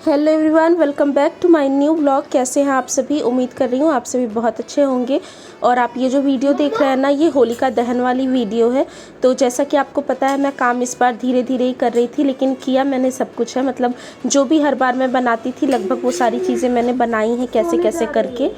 Hello everyone, welcome back to my new blog. कैसे हैं आप सभी? उम्मीद कर रही हूँ आप सभी बहुत अच्छे होंगे। और आप ये जो वीडियो देख रहे हैं ना, ये होलिका दहन वाली वीडियो है। तो जैसा कि आपको पता है, मैं काम इस बार धीरे धीरे ही कर रही थी, लेकिन किया मैंने सब कुछ है। मतलब जो भी हर बार मैं बनाती थी, लगभग वो सारी चीज़ें मैंने बनाई हैं कैसे कैसे करके।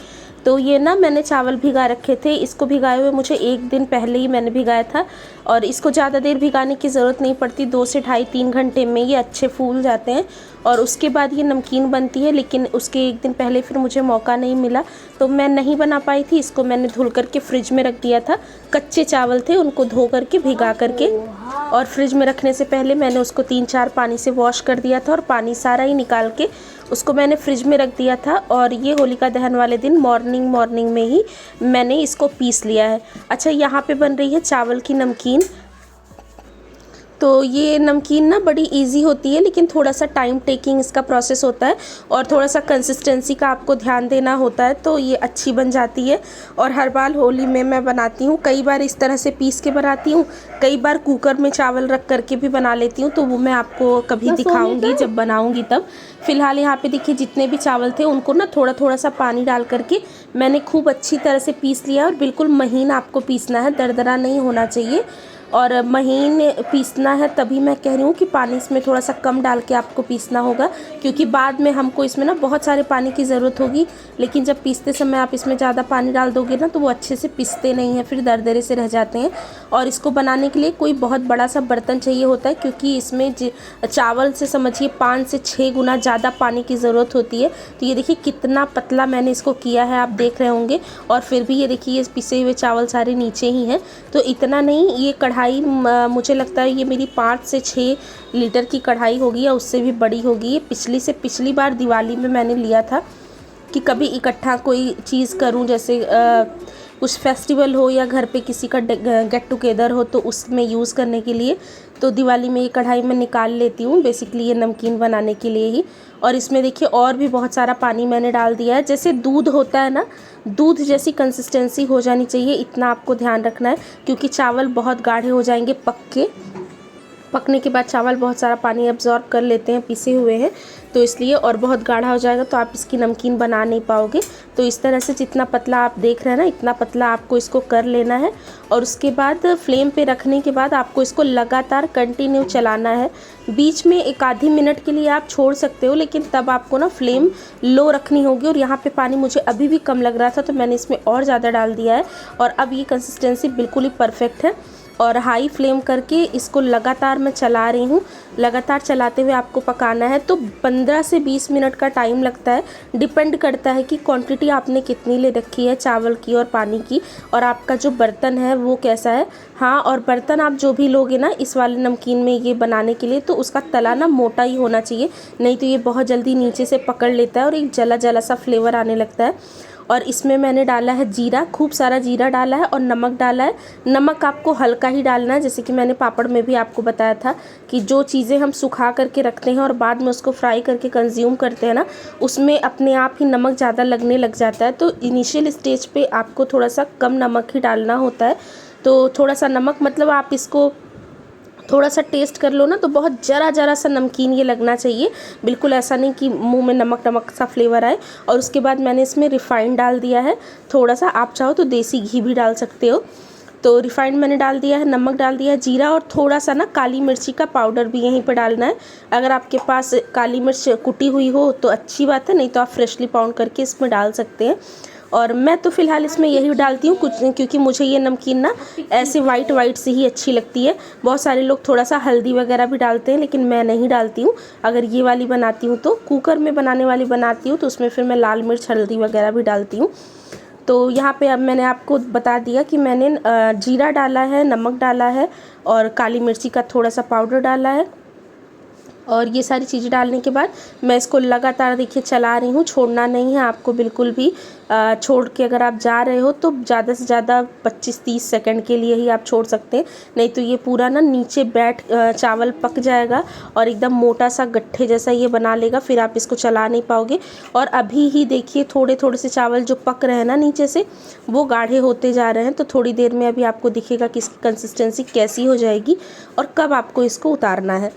तो ये ना मैंने चावल भिगा रखे थे। इसको भिगाए हुए मुझे एक दिन पहले ही मैंने भिगाया था, और इसको ज़्यादा देर भिगाने की ज़रूरत नहीं पड़ती। 2 से ढाई 3 घंटे में ये अच्छे फूल जाते हैं और उसके बाद ये नमकीन बनती है। लेकिन उसके एक दिन पहले फिर मुझे मौका नहीं मिला, तो मैं नहीं बना पाई थी। इसको मैंने धुल करके फ्रिज में रख दिया था। कच्चे चावल थे, उनको धो करके भिगा करके, और फ्रिज में रखने से पहले मैंने उसको 3-4 पानी से वॉश कर दिया था, और पानी सारा ही निकाल के उसको मैंने फ्रिज में रख दिया था। और ये होलिका दहन वाले दिन मॉर्निंग में ही मैंने इसको पीस लिया है। अच्छा, यहाँ पे बन रही है चावल की नमकीन। तो ये नमकीन ना बड़ी इजी होती है, लेकिन थोड़ा सा टाइम टेकिंग इसका प्रोसेस होता है, और थोड़ा सा कंसिस्टेंसी का आपको ध्यान देना होता है, तो ये अच्छी बन जाती है। और हर बार होली में मैं बनाती हूँ। कई बार इस तरह से पीस के बनाती हूँ, कई बार कुकर में चावल रख करके भी बना लेती हूँ। तो वो मैं आपको कभी दिखाऊंगी जब बनाऊंगी तब। फिलहाल यहाँ पे देखिए, जितने भी चावल थे उनको ना थोड़ा थोड़ा सा पानी डाल करके मैंने खूब अच्छी तरह से पीस लिया। और बिल्कुल महीन आपको पीसना है, दरदरा नहीं होना चाहिए, और महीन पीसना है। तभी मैं कह रही हूँ कि पानी इसमें थोड़ा सा कम डाल के आपको पीसना होगा, क्योंकि बाद में हमको इसमें ना बहुत सारे पानी की ज़रूरत होगी। लेकिन जब पीसते समय आप इसमें ज़्यादा पानी डाल दोगे ना, तो वो अच्छे से पीसते नहीं हैं, फिर दरदरे से रह जाते हैं। और इसको बनाने के लिए कोई बहुत बड़ा सा बर्तन चाहिए होता है, क्योंकि इसमें चावल से समझिए 5 से 6 गुना ज़्यादा पानी की ज़रूरत होती है। तो ये देखिए कितना पतला मैंने इसको किया है, आप देख रहे होंगे। और फिर भी ये देखिए, ये पिसे हुए चावल सारे नीचे ही हैं। तो इतना नहीं, ये कढ़ाई मुझे लगता है ये मेरी 5 से 6 लीटर की कढ़ाई होगी, या उससे भी बड़ी होगी। ये पिछली बार दिवाली में मैंने लिया था कि कभी इकट्ठा कोई चीज़ करूं, जैसे कुछ फेस्टिवल हो या घर पे किसी का गेट टुगेदर हो, तो उसमें यूज़ करने के लिए। तो दिवाली में ये कढ़ाई मैं निकाल लेती हूँ, बेसिकली ये नमकीन बनाने के लिए ही। और इसमें देखिए और भी बहुत सारा पानी मैंने डाल दिया है। जैसे दूध होता है ना, दूध जैसी कंसिस्टेंसी हो जानी चाहिए, इतना आपको ध्यान रखना है, क्योंकि चावल बहुत गाढ़े हो जाएंगे पकने के बाद। चावल बहुत सारा पानी एब्जॉर्ब कर लेते हैं, पिसे हुए हैं, तो इसलिए। और बहुत गाढ़ा हो जाएगा तो आप इसकी नमकीन बना नहीं पाओगे। तो इस तरह से जितना पतला आप देख रहे हैं ना, इतना पतला आपको इसको कर लेना है। और उसके बाद फ्लेम पे रखने के बाद आपको इसको लगातार कंटिन्यू चलाना है। बीच में एक आधी मिनट के लिए आप छोड़ सकते हो, लेकिन तब आपको ना फ्लेम लो रखनी होगी। और यहाँ पे पानी मुझे अभी भी कम लग रहा था, तो मैंने इसमें और ज़्यादा डाल दिया है। और अब ये कंसिस्टेंसी बिल्कुल ही परफेक्ट है। और हाई फ्लेम करके इसको लगातार मैं चला रही हूँ। लगातार चलाते हुए आपको पकाना है। तो 15 से 20 मिनट का टाइम लगता है, डिपेंड करता है कि क्वांटिटी आपने कितनी ले रखी है चावल की और पानी की, और आपका जो बर्तन है वो कैसा है। हाँ, और बर्तन आप जो भी लोगे ना इस वाले नमकीन में ये बनाने के लिए, तो उसका तला ना मोटा ही होना चाहिए, नहीं तो ये बहुत जल्दी नीचे से पकड़ लेता है और एक जला जला सा फ्लेवर आने लगता है। और इसमें मैंने डाला है जीरा, खूब सारा जीरा डाला है, और नमक डाला है। नमक आपको हल्का ही डालना है, जैसे कि मैंने पापड़ में भी आपको बताया था कि जो चीज़ें हम सुखा करके रखते हैं और बाद में उसको फ्राई करके कंज्यूम करते हैं ना, उसमें अपने आप ही नमक ज़्यादा लगने लग जाता है। तो इनिशियल स्टेज पे आपको थोड़ा सा कम नमक ही डालना होता है। तो थोड़ा सा नमक, मतलब आप इसको थोड़ा सा टेस्ट कर लो ना, तो बहुत जरा सा नमकीन ये लगना चाहिए, बिल्कुल ऐसा नहीं कि मुंह में नमक नमक सा फ्लेवर आए। और उसके बाद मैंने इसमें रिफ़ाइंड डाल दिया है थोड़ा सा, आप चाहो तो देसी घी भी डाल सकते हो। तो रिफ़ाइंड मैंने डाल दिया है, नमक डाल दिया है, जीरा, और थोड़ा सा ना काली मिर्ची का पाउडर भी यहीं पर डालना है। अगर आपके पास काली मिर्च कुटी हुई हो तो अच्छी बात है, नहीं तो आप फ्रेशली पाउंड करके इसमें डाल सकते हैं। और मैं तो फ़िलहाल इसमें यही डालती हूँ कुछ, क्योंकि मुझे ये नमकीन ना ऐसे वाइट से ही अच्छी लगती है। बहुत सारे लोग थोड़ा सा हल्दी वगैरह भी डालते हैं, लेकिन मैं नहीं डालती हूँ। अगर ये वाली बनाती हूँ, तो कुकर में बनाने वाली बनाती हूँ, तो उसमें फिर मैं लाल मिर्च हल्दी वगैरह भी डालती हूँ। तो यहाँ पे अब मैंने आपको बता दिया कि मैंने जीरा डाला है, नमक डाला है, और काली मिर्ची का थोड़ा सा पाउडर डाला है। और ये सारी चीज़ें डालने के बाद मैं इसको लगातार देखिए चला रही हूँ, छोड़ना नहीं है आपको बिल्कुल भी। छोड़ के अगर आप जा रहे हो तो ज़्यादा से ज़्यादा 25-30 सेकंड के लिए ही आप छोड़ सकते हैं, नहीं तो ये पूरा ना नीचे बैठ चावल पक जाएगा और एकदम मोटा सा गट्ठे जैसा ये बना लेगा, फिर आप इसको चला नहीं पाओगे। और अभी ही देखिए थोड़े थोड़े से चावल जो पक रहे हैं ना नीचे से, वो गाढ़े होते जा रहे हैं। तो थोड़ी देर में अभी आपको दिखेगा कि इसकी कंसिस्टेंसी कैसी हो जाएगी और कब आपको इसको उतारना है।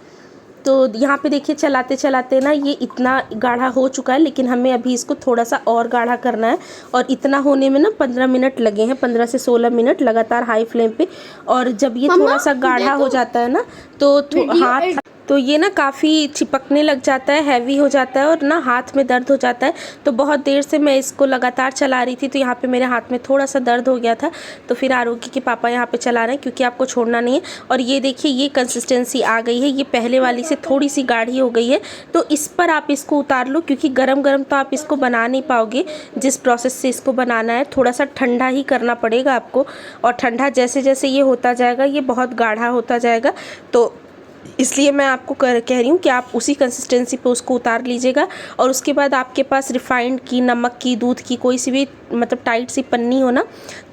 तो यहाँ पे देखिए चलाते चलाते ना ये इतना गाढ़ा हो चुका है, लेकिन हमें अभी इसको थोड़ा सा और गाढ़ा करना है। और इतना होने में ना 15 मिनट लगे हैं, 15 से 16 मिनट लगातार हाई फ्लेम पे। और जब ये थोड़ा सा गाढ़ा हो जाता है ना तो हाथ तो ये ना काफ़ी चिपकने लग जाता है, हैवी हो जाता है और ना हाथ में दर्द हो जाता है। तो बहुत देर से मैं इसको लगातार चला रही थी, तो यहाँ पे मेरे हाथ में थोड़ा सा दर्द हो गया था। तो फिर आरोग्य के पापा यहाँ पे चला रहे हैं क्योंकि आपको छोड़ना नहीं है। और ये देखिए ये कंसिस्टेंसी आ गई है, ये पहले वाली से थोड़ी सी गाढ़ी हो गई है। तो इस पर आप इसको उतार लो, क्योंकि गरम गरम तो आप इसको बना नहीं पाओगे। जिस प्रोसेस से इसको बनाना है थोड़ा सा ठंडा ही करना पड़ेगा आपको। और ठंडा जैसे जैसे ये होता जाएगा ये बहुत गाढ़ा होता जाएगा। तो इसलिए मैं आपको कह रही हूँ कि आप उसी कंसिस्टेंसी पे उसको उतार लीजिएगा। और उसके बाद आपके पास रिफाइंड की, नमक की, दूध की कोई सी भी मतलब टाइट सी पन्नी हो ना,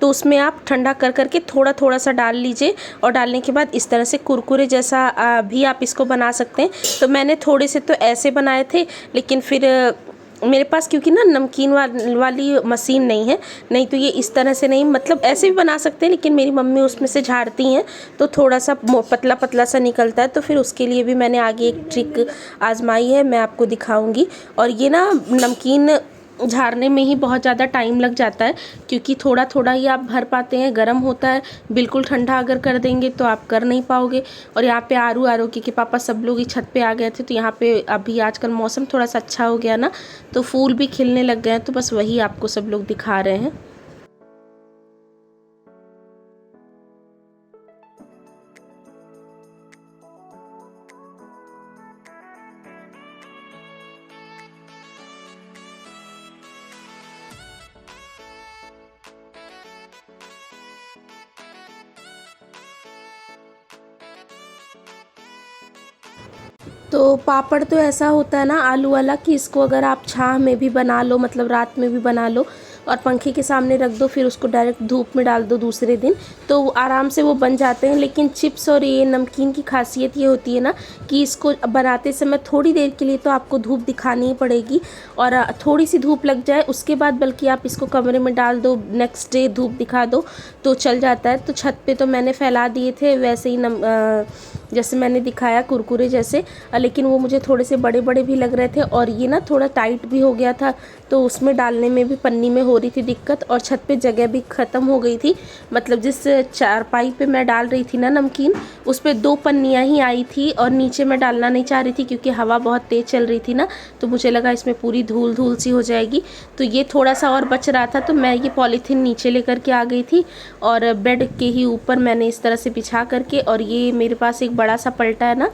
तो उसमें आप ठंडा कर करके थोड़ा थोड़ा सा डाल लीजिए। और डालने के बाद इस तरह से कुरकुरे जैसा भी आप इसको बना सकते हैं। तो मैंने थोड़े से तो ऐसे बनाए थे, लेकिन फिर मेरे पास क्योंकि ना नमकीन वाली मशीन नहीं है, नहीं तो ये इस तरह से नहीं, मतलब ऐसे भी बना सकते हैं, लेकिन मेरी मम्मी उसमें से झाड़ती हैं तो थोड़ा सा पतला पतला सा निकलता है। तो फिर उसके लिए भी मैंने आगे एक ट्रिक आजमाई है, मैं आपको दिखाऊंगी। और ये ना नमकीन झाड़ने में ही बहुत ज़्यादा टाइम लग जाता है, क्योंकि थोड़ा थोड़ा ही आप भर पाते हैं, गर्म होता है। बिल्कुल ठंडा अगर कर देंगे तो आप कर नहीं पाओगे। और यहाँ पे आरोग्य के पापा सब लोग ही छत पे आ गए थे, तो यहाँ पे अभी आजकल मौसम थोड़ा सा अच्छा हो गया ना, तो फूल भी खिलने लग गए हैं। तो बस वही आपको सब लोग दिखा रहे हैं। तो पापड़ तो ऐसा होता है ना आलू वाला, कि इसको अगर आप छाह में भी बना लो, मतलब रात में भी बना लो और पंखे के सामने रख दो, फिर उसको डायरेक्ट धूप में डाल दो दूसरे दिन, तो आराम से वो बन जाते हैं। लेकिन चिप्स और ये नमकीन की खासियत ये होती है ना कि इसको बनाते समय थोड़ी देर के लिए तो आपको धूप दिखानी ही पड़ेगी। और थोड़ी सी धूप लग जाए उसके बाद बल्कि आप इसको कमरे में डाल दो, नेक्स्ट डे धूप दिखा दो तो चल जाता है। तो छत पे तो मैंने फैला दिए थे वैसे ही जैसे मैंने दिखाया कुरकुरे जैसे, लेकिन वो मुझे थोड़े से बड़े बड़े भी लग रहे थे और ये ना थोड़ा टाइट भी हो गया था, तो उसमें डालने में भी पन्नी में हो रही थी दिक्कत। और छत पे जगह भी ख़त्म हो गई थी, मतलब जिस चारपाई पे मैं डाल रही थी ना नमकीन, उस पर 2 पन्नियाँ ही आई थी और नीचे मैं डालना नहीं चाह रही थी क्योंकि हवा बहुत तेज़ चल रही थी ना, तो मुझे लगा इसमें पूरी धूल धूल सी हो जाएगी। तो ये थोड़ा सा और बच रहा था, तो मैं ये पॉलीथीन नीचे लेकर के आ गई थी और बेड के ही ऊपर मैंने इस तरह से बिछा करके, और ये मेरे पास एक बड़ा सा पलटा है ना,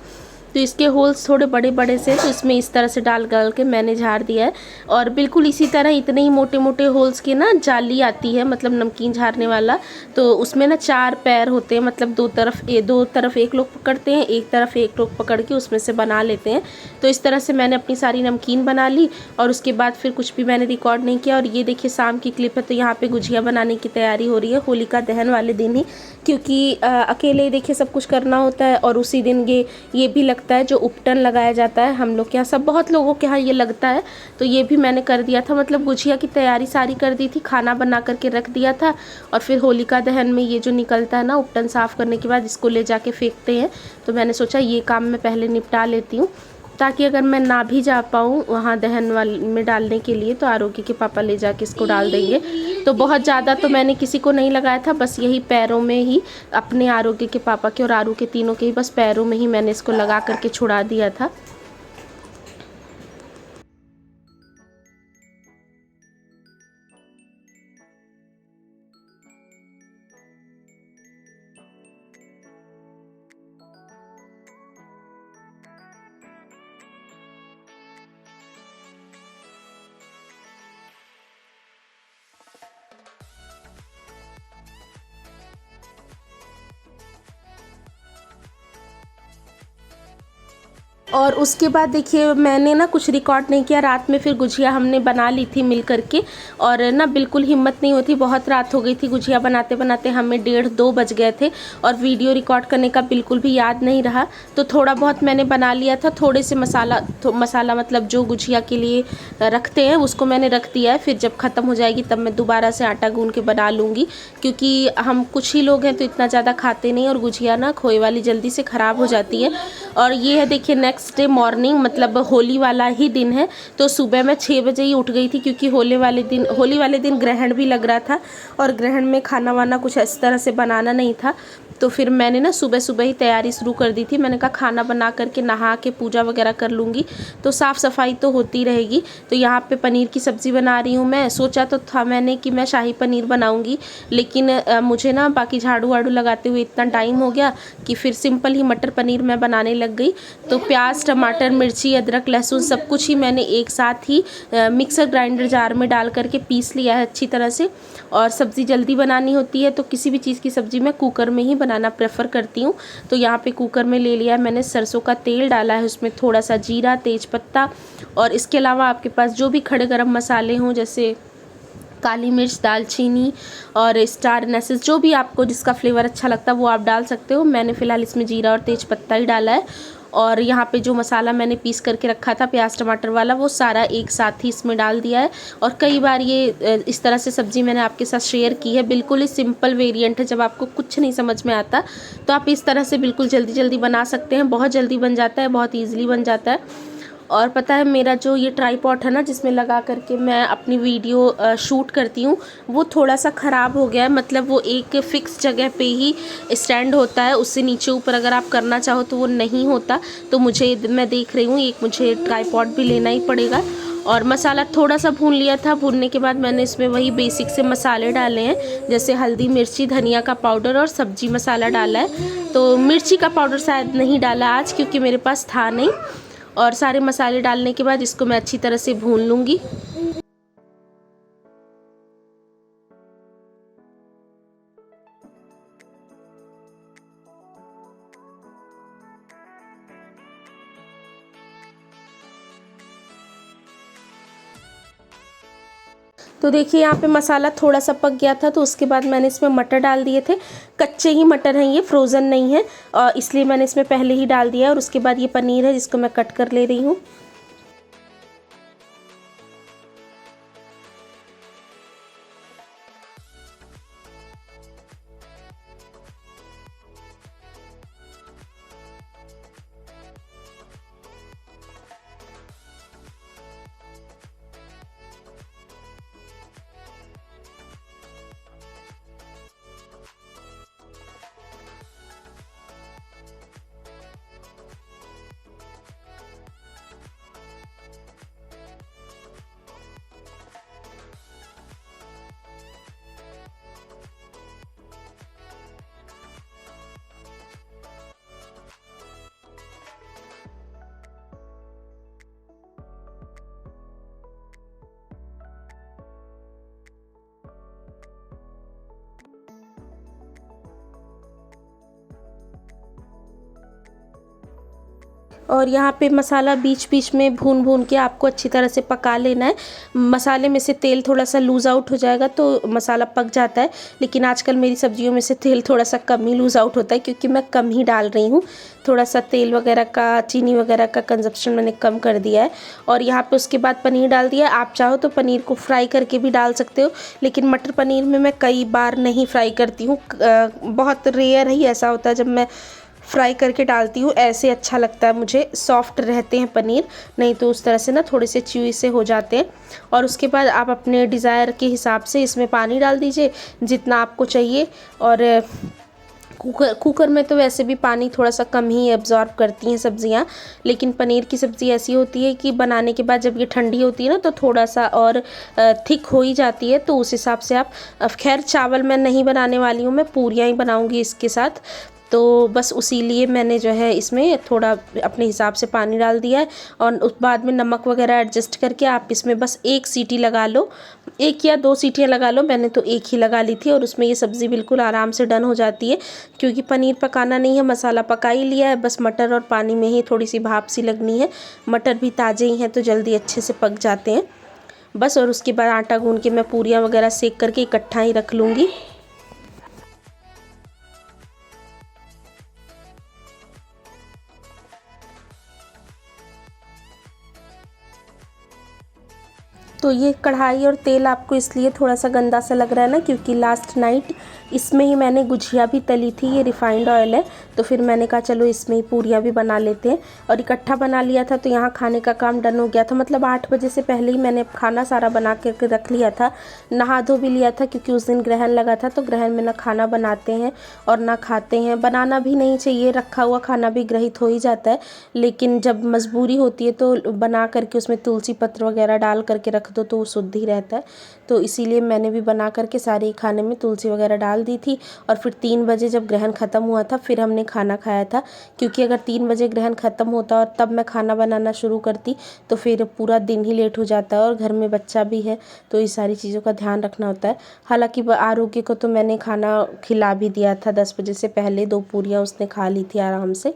तो इसके होल्स थोड़े बड़े बड़े से, तो इसमें इस तरह से डाल के मैंने झाड़ दिया है। और बिल्कुल इसी तरह इतने ही मोटे मोटे होल्स के ना जाली आती है, मतलब नमकीन झाड़ने वाला, तो उसमें ना 4 पैर होते हैं, मतलब दो तरफ एक लोग पकड़ते हैं, एक तरफ एक लोग पकड़ के उसमें से बना लेते हैं। तो इस तरह से मैंने अपनी सारी नमकीन बना ली और उसके बाद फिर कुछ भी मैंने रिकॉर्ड नहीं किया। और ये देखिए शाम की क्लिप है, तो यहाँ पे गुजिया बनाने की तैयारी हो रही है होलिका दहन वाले दिन ही, क्योंकि अकेले देखिए सब कुछ करना होता है। और उसी दिन ये भी लगता है जो उपटन लगाया जाता है, हम लोग के यहाँ, सब बहुत लोगों के यहाँ ये लगता है, तो ये भी मैंने कर दिया था। मतलब गुजिया की तैयारी सारी कर दी थी, खाना बना करके रख दिया था। और फिर होलिका दहन में ये जो निकलता है ना उपटन साफ़ करने के बाद इसको ले जाके फेंकते हैं, तो मैंने सोचा ये काम मैं पहले निपटा लेती हूँ, ताकि अगर मैं ना भी जा पाऊँ वहाँ दहन वाले में डालने के लिए तो आरोग्य के पापा ले जाके इसको डाल देंगे। तो बहुत ज़्यादा तो मैंने किसी को नहीं लगाया था, बस यही पैरों में ही, अपने आरोग्य के पापा के और आरू के तीनों के ही बस पैरों में ही मैंने इसको लगा करके छुड़ा दिया था। और उसके बाद देखिए मैंने ना कुछ रिकॉर्ड नहीं किया, रात में फिर गुजिया हमने बना ली थी मिल करके, और ना बिल्कुल हिम्मत नहीं होती, बहुत रात हो गई थी गुजिया बनाते बनाते, हमें 1:30-2 बज गए थे और वीडियो रिकॉर्ड करने का बिल्कुल भी याद नहीं रहा। तो थोड़ा बहुत मैंने बना लिया था, थोड़े से मसाला मतलब जो गुजिया के लिए रखते हैं उसको मैंने रख दिया है, फिर जब ख़त्म हो जाएगी तब मैं दोबारा से आटा गूँध के बना लूँगी, क्योंकि हम कुछ ही लोग हैं तो इतना ज़्यादा खाते नहीं, और गुजिया ना खोए वाली जल्दी से ख़राब हो जाती है। और ये है देखिए नेक्स्ट डे मॉर्निंग, मतलब होली वाला ही दिन है। तो सुबह मैं 6 बजे ही उठ गई थी, क्योंकि होली वाले दिन ग्रहण भी लग रहा था और ग्रहण में खाना वाना कुछ इस तरह से बनाना नहीं था। तो फिर मैंने ना सुबह सुबह ही तैयारी शुरू कर दी थी। मैंने कहा खाना बना करके नहा के पूजा वगैरह कर लूँगी, तो साफ़ सफाई तो होती रहेगी। तो यहाँ पे पनीर की सब्ज़ी बना रही हूँ मैं। सोचा तो था मैंने कि मैं शाही पनीर बनाऊँगी, लेकिन मुझे ना बाकी झाड़ू वाड़ू लगाते हुए इतना टाइम हो गया कि फिर सिंपल ही मटर पनीर मैं बनाने लग गई। तो प्याज, टमाटर, मिर्ची, अदरक, लहसुन सब कुछ ही मैंने एक साथ ही मिक्सर ग्राइंडर जार में डाल करके पीस लिया है अच्छी तरह से। और सब्ज़ी जल्दी बनानी होती है तो किसी भी चीज़ की सब्ज़ी मैं कुकर में ही बनाना प्रेफर करती हूँ। तो यहाँ पे कुकर में ले लिया है मैंने, सरसों का तेल डाला है, उसमें थोड़ा सा जीरा, तेज़पत्ता और इसके अलावा आपके पास जो भी खड़े गरम मसाले हों, जैसे काली मिर्च, दालचीनी और स्टार एनेसेस, जो भी आपको जिसका फ्लेवर अच्छा लगता है वो आप डाल सकते हो। मैंने फ़िलहाल इसमें जीरा और तेज़पत्ता ही डाला है। और यहाँ पे जो मसाला मैंने पीस करके रखा था प्याज टमाटर वाला, वो सारा एक साथ ही इसमें डाल दिया है। और कई बार ये इस तरह से सब्ज़ी मैंने आपके साथ शेयर की है। बिल्कुल ही सिंपल वेरिएंट है, जब आपको कुछ नहीं समझ में आता तो आप इस तरह से बिल्कुल जल्दी जल्दी बना सकते हैं। बहुत जल्दी बन जाता है, बहुत ईजिली बन जाता है। और पता है मेरा जो ये ट्राईपॉड है ना, जिसमें लगा करके मैं अपनी वीडियो शूट करती हूँ, वो थोड़ा सा ख़राब हो गया है। मतलब वो एक फ़िक्स जगह पे ही स्टैंड होता है, उससे नीचे ऊपर अगर आप करना चाहो तो वो नहीं होता। तो मैं देख रही हूँ एक मुझे ट्राईपॉड भी लेना ही पड़ेगा। और मसाला थोड़ा सा भून लिया था। भूनने के बाद मैंने इसमें वही बेसिक से मसाले डाले हैं, जैसे हल्दी, मिर्ची, धनिया का पाउडर और सब्जी मसाला डाला है। तो मिर्ची का पाउडर शायद नहीं डाला आज, क्योंकि मेरे पास था नहीं। और सारे मसाले डालने के बाद इसको मैं अच्छी तरह से भून लूँगी। तो देखिए यहाँ पे मसाला थोड़ा सा पक गया था, तो उसके बाद मैंने इसमें मटर डाल दिए थे। कच्चे ही मटर हैं, ये फ्रोज़न नहीं है, इसलिए मैंने इसमें पहले ही डाल दिया। और उसके बाद ये पनीर है जिसको मैं कट कर ले रही हूँ। और यहाँ पे मसाला बीच बीच में भून भून के आपको अच्छी तरह से पका लेना है। मसाले में से तेल थोड़ा सा लूज़ आउट हो जाएगा तो मसाला पक जाता है। लेकिन आजकल मेरी सब्जियों में से तेल थोड़ा सा कम ही लूज़ आउट होता है, क्योंकि मैं कम ही डाल रही हूँ। थोड़ा सा तेल वगैरह का, चीनी वगैरह का कंजप्शन मैंने कम कर दिया है। और यहाँ पे उसके बाद पनीर डाल दिया। आप चाहो तो पनीर को फ्राई करके भी डाल सकते हो, लेकिन मटर पनीर में मैं कई बार नहीं फ्राई करती हूँ। बहुत रेयर ही ऐसा होता है जब मैं फ्राई करके डालती हूँ। ऐसे अच्छा लगता है मुझे, सॉफ्ट रहते हैं पनीर, नहीं तो उस तरह से ना थोड़े से च्यूई से हो जाते हैं। और उसके बाद आप अपने डिज़ायर के हिसाब से इसमें पानी डाल दीजिए जितना आपको चाहिए। और कुकर में तो वैसे भी पानी थोड़ा सा कम ही एब्जॉर्ब करती हैं सब्जियां, लेकिन पनीर की सब्ज़ी ऐसी होती है कि बनाने के बाद जब ये ठंडी होती है ना, तो थोड़ा सा और थिक हो ही जाती है। तो उस हिसाब से आप, खैर चावल मैं नहीं बनाने वाली हूँ, मैं पूरियाँ ही बनाऊँगी इसके साथ। तो बस उसी लिए मैंने जो है इसमें थोड़ा अपने हिसाब से पानी डाल दिया है। और उस बाद में नमक वगैरह एडजस्ट करके आप इसमें बस एक सीटी लगा लो, एक या दो सीटियाँ लगा लो। मैंने तो एक ही लगा ली थी और उसमें ये सब्ज़ी बिल्कुल आराम से डन हो जाती है, क्योंकि पनीर पकाना नहीं है, मसाला पका ही लिया है। बस मटर और पानी में ही थोड़ी सी भाप सी लगनी है। मटर भी ताज़े ही हैं तो जल्दी अच्छे से पक जाते हैं बस। और उसके बाद आटा गूँध के मैं पूरियाँ वगैरह सेक करके इकट्ठा ही रख लूँगी। तो ये कढ़ाई और तेल आपको इसलिए थोड़ा सा गंदा सा लग रहा है ना, क्योंकि लास्ट नाइट इसमें ही मैंने गुजिया भी तली थी, ये रिफाइंड ऑयल है, तो फिर मैंने कहा चलो इसमें ही पूरियाँ भी बना लेते हैं। और इकट्ठा बना लिया था तो यहाँ खाने का काम डन हो गया था। मतलब 8 बजे से पहले ही मैंने खाना सारा बना करके रख लिया था, नहा धो भी लिया था, क्योंकि उस दिन ग्रहण लगा था। तो ग्रहण में ना खाना बनाते हैं और ना खाते हैं। बनाना भी नहीं चाहिए, रखा हुआ खाना भी ग्रहित हो ही जाता है, लेकिन जब मजबूरी होती है तो बना करके उसमें तुलसी पत्र वगैरह डाल करके रख दो तो वो शुद्ध ही रहता है। तो इसीलिए मैंने भी बना करके सारे खाने में तुलसी वगैरह डाल दी थी। और फिर 3 बजे जब ग्रहण ख़त्म हुआ था फिर हमने खाना खाया था, क्योंकि अगर 3 बजे ग्रहण ख़त्म होता और तब मैं खाना बनाना शुरू करती तो फिर पूरा दिन ही लेट हो जाता है, और घर में बच्चा भी है तो इस सारी चीज़ों का ध्यान रखना होता है। हालांकि आरोग्य को तो मैंने खाना खिला भी दिया था 10 बजे से पहले, 2 पूरियाँ उसने खा ली थी आराम से।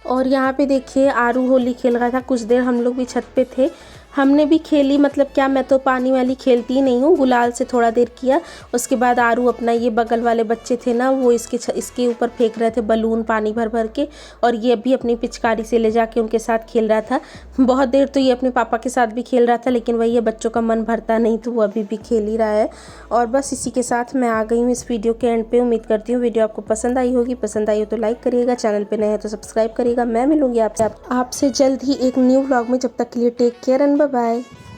और यहाँ पे देखिए आरू होली खेल रहा था, कुछ देर हम लोग भी छत पे थे, हमने भी खेली। मतलब क्या, मैं तो पानी वाली खेलती ही नहीं हूँ, गुलाल से थोड़ा देर किया। उसके बाद आरू अपना, ये बगल वाले बच्चे थे ना, वो इसके ऊपर फेंक रहे थे बलून पानी भर भर के, और ये भी अपनी पिचकारी से ले जाके उनके साथ खेल रहा था। बहुत देर तो ये अपने पापा के साथ भी खेल रहा था, लेकिन वही है, बच्चों का मन भरता नहीं तो वो अभी भी खेल ही रहा है। और बस इसी के साथ मैं आ गई हूँ इस वीडियो के एंड पे। उम्मीद करती हूँ वीडियो आपको पसंद आई होगी। पसंद आई हो तो लाइक करिएगा, चैनल पे नए हैं तो सब्सक्राइब करिएगा। मैं मिलूंगी आपसे जल्द ही एक न्यू व्लॉग में। जब तक के लिए take care and bye bye.